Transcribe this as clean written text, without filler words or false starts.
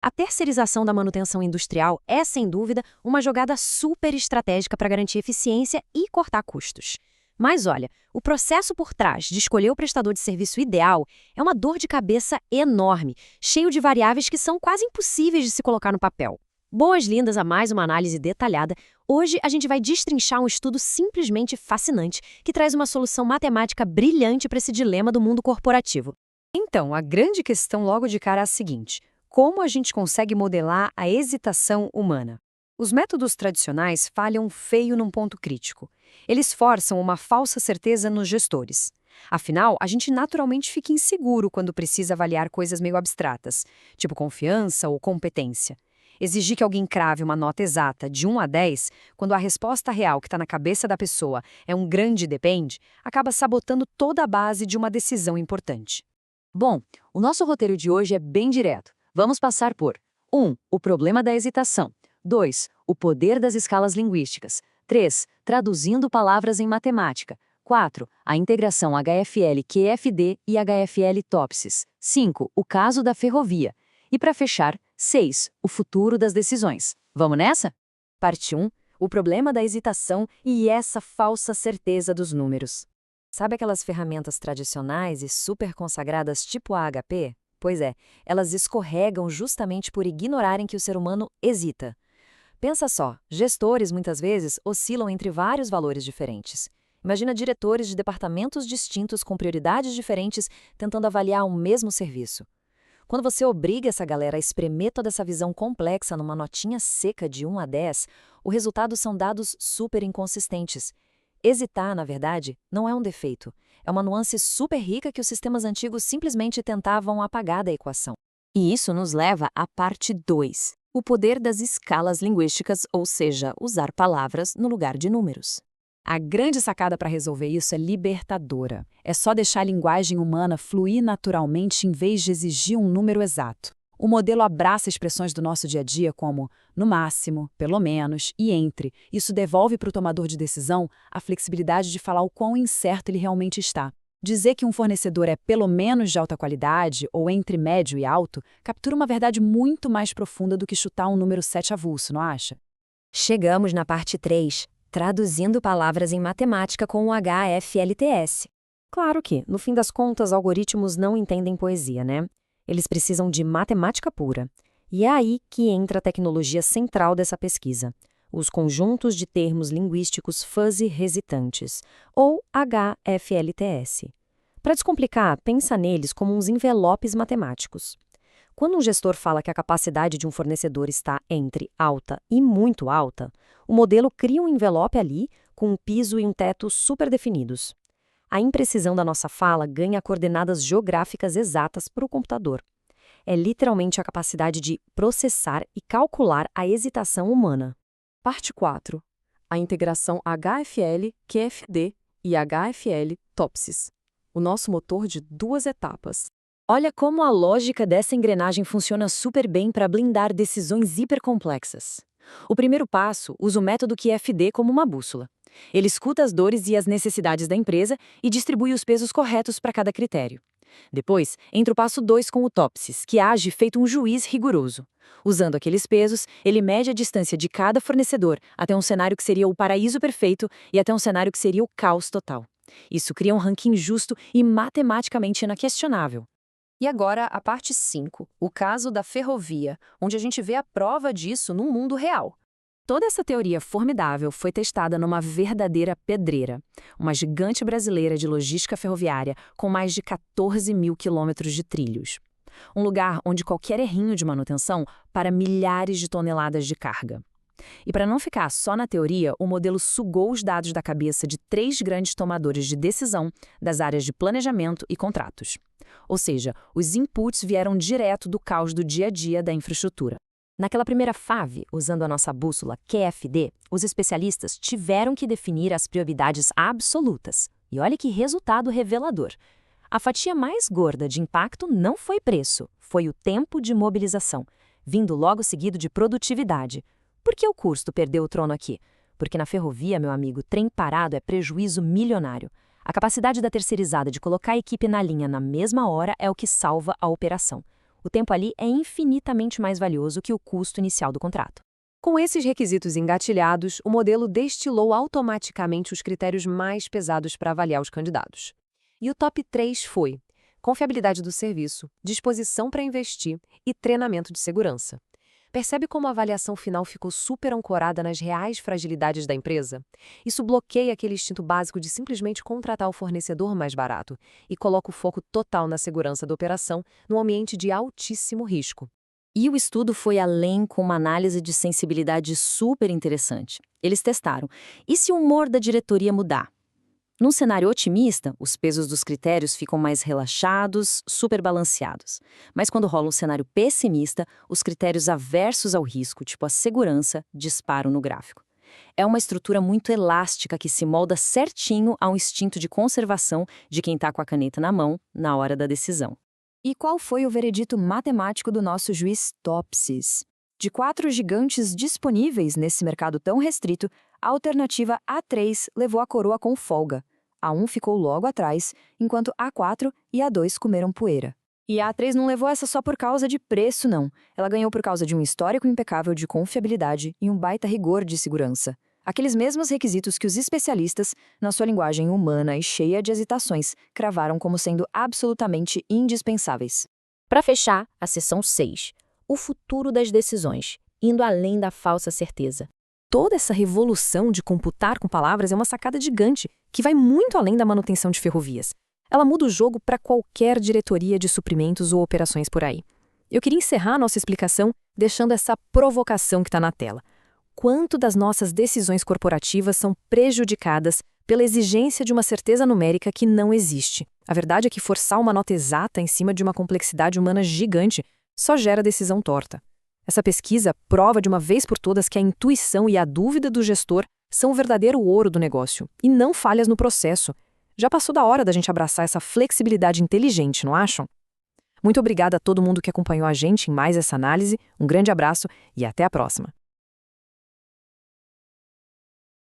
A terceirização da manutenção industrial é, sem dúvida, uma jogada super estratégica para garantir eficiência e cortar custos. Mas olha, o processo por trás de escolher o prestador de serviço ideal é uma dor de cabeça enorme, cheio de variáveis que são quase impossíveis de se colocar no papel. Boas-vindas a mais uma análise detalhada. Hoje a gente vai destrinchar um estudo simplesmente fascinante que traz uma solução matemática brilhante para esse dilema do mundo corporativo. Então, a grande questão logo de cara é a seguinte: como a gente consegue modelar a hesitação humana? Os métodos tradicionais falham feio num ponto crítico. Eles forçam uma falsa certeza nos gestores. Afinal, a gente naturalmente fica inseguro quando precisa avaliar coisas meio abstratas, tipo confiança ou competência. Exigir que alguém crave uma nota exata de 1 a 10, quando a resposta real que está na cabeça da pessoa é um grande depende, acaba sabotando toda a base de uma decisão importante. Bom, o nosso roteiro de hoje é bem direto. Vamos passar por 1. O problema da hesitação. 2. O poder das escalas linguísticas. 3. Traduzindo palavras em matemática. 4. A integração HFL-QFD e HFL-TOPSIS. 5. O caso da ferrovia. E para fechar, 6. O futuro das decisões. Vamos nessa? Parte 1. O problema da hesitação e essa falsa certeza dos números. Sabe aquelas ferramentas tradicionais e super consagradas tipo a HP? Pois é, elas escorregam justamente por ignorarem que o ser humano hesita. Pensa só, gestores muitas vezes oscilam entre vários valores diferentes. Imagina diretores de departamentos distintos com prioridades diferentes tentando avaliar um mesmo serviço. Quando você obriga essa galera a espremer toda essa visão complexa numa notinha seca de 1 a 10, o resultado são dados super inconsistentes. Hesitar, na verdade, não é um defeito. É uma nuance super rica que os sistemas antigos simplesmente tentavam apagar da equação. E isso nos leva à parte 2, o poder das escalas linguísticas, ou seja, usar palavras no lugar de números. A grande sacada para resolver isso é libertadora. É só deixar a linguagem humana fluir naturalmente em vez de exigir um número exato. O modelo abraça expressões do nosso dia a dia como no máximo, pelo menos e entre. Isso devolve para o tomador de decisão a flexibilidade de falar o quão incerto ele realmente está. Dizer que um fornecedor é pelo menos de alta qualidade ou entre médio e alto captura uma verdade muito mais profunda do que chutar um número 7 avulso, não acha? Chegamos na parte 3, traduzindo palavras em matemática com o HFLTS. Claro que, no fim das contas, algoritmos não entendem poesia, né? Eles precisam de matemática pura. E é aí que entra a tecnologia central dessa pesquisa, os conjuntos de termos linguísticos fuzzy hesitantes, ou HFLTS. Para descomplicar, pensa neles como uns envelopes matemáticos. Quando um gestor fala que a capacidade de um fornecedor está entre alta e muito alta, o modelo cria um envelope ali com um piso e um teto super definidos. A imprecisão da nossa fala ganha coordenadas geográficas exatas para o computador. É literalmente a capacidade de processar e calcular a hesitação humana. Parte 4. A integração HFL-QFD e HFL-TOPSIS. O nosso motor de 2 etapas. Olha como a lógica dessa engrenagem funciona super bem para blindar decisões hipercomplexas. O primeiro passo usa o método QFD como uma bússola. Ele escuta as dores e as necessidades da empresa e distribui os pesos corretos para cada critério. Depois, entra o passo 2 com o TOPSIS, que age feito um juiz rigoroso. Usando aqueles pesos, ele mede a distância de cada fornecedor até um cenário que seria o paraíso perfeito e até um cenário que seria o caos total. Isso cria um ranking justo e matematicamente inaquestionável. E agora a parte 5, o caso da ferrovia, onde a gente vê a prova disso no mundo real. Toda essa teoria formidável foi testada numa verdadeira pedreira, uma gigante brasileira de logística ferroviária com mais de 14 mil quilômetros de trilhos. Um lugar onde qualquer errinho de manutenção para milhares de toneladas de carga. E para não ficar só na teoria, o modelo sugou os dados da cabeça de 3 grandes tomadores de decisão das áreas de planejamento e contratos. Ou seja, os inputs vieram direto do caos do dia a dia da infraestrutura. Naquela primeira fase, usando a nossa bússola QFD, os especialistas tiveram que definir as prioridades absolutas. E olha que resultado revelador. A fatia mais gorda de impacto não foi preço, foi o tempo de mobilização, vindo logo seguido de produtividade. Por que o custo perdeu o trono aqui? Porque na ferrovia, meu amigo, trem parado é prejuízo milionário. A capacidade da terceirizada de colocar a equipe na linha na mesma hora é o que salva a operação. O tempo ali é infinitamente mais valioso que o custo inicial do contrato. Com esses requisitos engatilhados, o modelo destilou automaticamente os critérios mais pesados para avaliar os candidatos. E o top 3 foi confiabilidade do serviço, disposição para investir e treinamento de segurança. Percebe como a avaliação final ficou super ancorada nas reais fragilidades da empresa? Isso bloqueia aquele instinto básico de simplesmente contratar o fornecedor mais barato e coloca o foco total na segurança da operação num ambiente de altíssimo risco. E o estudo foi além com uma análise de sensibilidade super interessante. Eles testaram: e se o humor da diretoria mudar? Num cenário otimista, os pesos dos critérios ficam mais relaxados, super balanceados. Mas quando rola um cenário pessimista, os critérios aversos ao risco, tipo a segurança, disparam no gráfico. É uma estrutura muito elástica que se molda certinho ao instinto de conservação de quem está com a caneta na mão na hora da decisão. E qual foi o veredito matemático do nosso juiz Topsis? De 4 gigantes disponíveis nesse mercado tão restrito, a alternativa A3 levou a coroa com folga. A1 ficou logo atrás, enquanto A4 e A2 comeram poeira. E a A3 não levou essa só por causa de preço, não. Ela ganhou por causa de um histórico impecável de confiabilidade e um baita rigor de segurança. Aqueles mesmos requisitos que os especialistas, na sua linguagem humana e cheia de hesitações, cravaram como sendo absolutamente indispensáveis. Para fechar, a seção 6. O futuro das decisões, indo além da falsa certeza. Toda essa revolução de computar com palavras é uma sacada gigante, que vai muito além da manutenção de ferrovias. Ela muda o jogo para qualquer diretoria de suprimentos ou operações por aí. Eu queria encerrar nossa explicação deixando essa provocação que está na tela. Quanto das nossas decisões corporativas são prejudicadas pela exigência de uma certeza numérica que não existe? A verdade é que forçar uma nota exata em cima de uma complexidade humana gigante só gera decisão torta. Essa pesquisa prova de uma vez por todas que a intuição e a dúvida do gestor são o verdadeiro ouro do negócio, e não falhas no processo. Já passou da hora da gente abraçar essa flexibilidade inteligente, não acham? Muito obrigada a todo mundo que acompanhou a gente em mais essa análise, um grande abraço e até a próxima.